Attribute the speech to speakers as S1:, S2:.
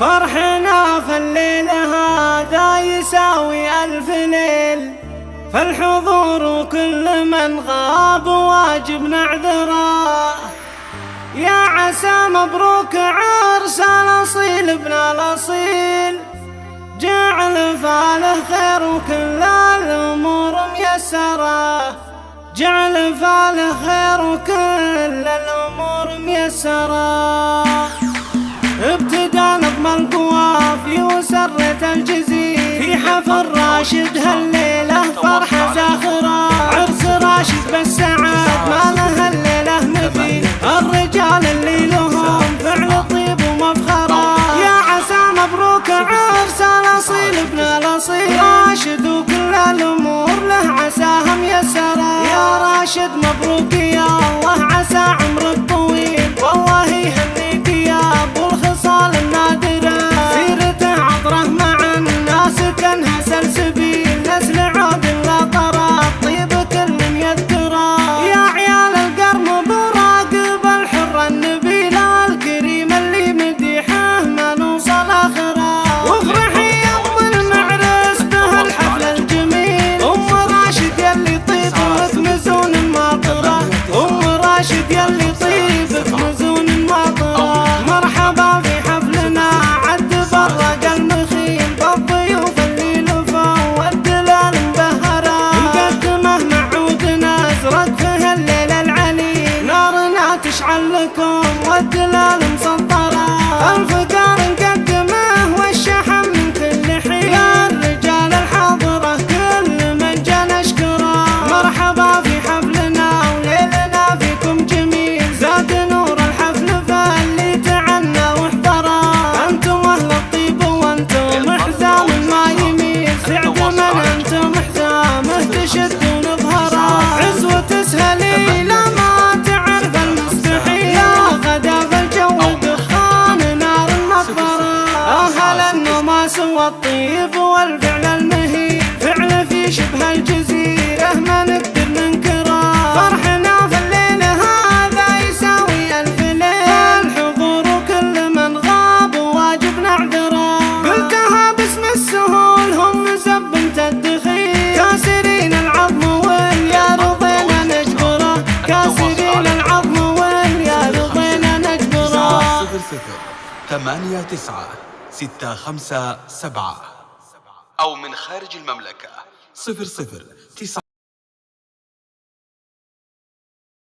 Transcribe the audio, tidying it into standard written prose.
S1: فرحنا في الليل هذا يساوي ألف ليل، فالحضور كل من غاب واجب نعذره. يا عسى مبروك عرس الأصيل ابن الأصيل، جعل فاله خير وكل الأمور ميسرة، جعل فاله خير وكل الأمور ميسرة. ابتدى نظم القوافي وسرة الجزيل، في حفل راشد هالليلة فرحة زاخرة. عرس راشد بالسعاد ما له الليلة مثيل، الرجال اللي لهم فعل طيب ومفخرة. يا عسى مبروك عرس الأصيل ابن الأصيل، راشد وكل الأمور له عساها ميسرة. يا راشد مبروك يا الله عسى عمرك طويل، والله يهنيك يا أبو الخصال النادرة. سيرته عطره مع الناس كانها سلسبيل، نسل عود لا طرى طيب كل يذكره. يا عيال القرم براقب الحر النبيل الكريم اللي مديحه ما نوصل آخره. وافرحي يا ام المعرس به الحفل الجميل، ام راشد يلي طيبك مزون ماطره، ام راشد يلي طيبك مزون ماطره. مرحبا في حفلنا عد فرق المخيل، بالضيوف اللي لفوا والدلال مبهره. مقدمه مع عودنا ازرق فيه الليل العليل، نارنا تشعل لكم والدلال مسطره. الفقار نقدمه والشحم من كل حين، الرجال الحاضره كل من جا نشكره. مرحبا في حفلنا وليلنا فيكم جميل، زاد نور الحفل فاللي تعنى واحضره. انتم اهل الطيب وانتم حزام ما يميل، سعد من انتم حزامه تشد ونظهره. عزوة تسهلي لما تعرف المستحيل، يا غدا في الجو دخان نار المقبره. اهل النماس والطيب والفعل المهيب، فعل في شبه الجزيره ما نقدر ننكره. فرحنا في الليل هذا يساوي ألف ليل، الحضور كل من غاب واجب نعذره. قلتها باسم السهول هم زبنت الدخيل، كاسرين العظم واليا رضينا نجبره، كاسرين العظم واليا رضينا نجبره.
S2: 00896567 أو من خارج المملكة 00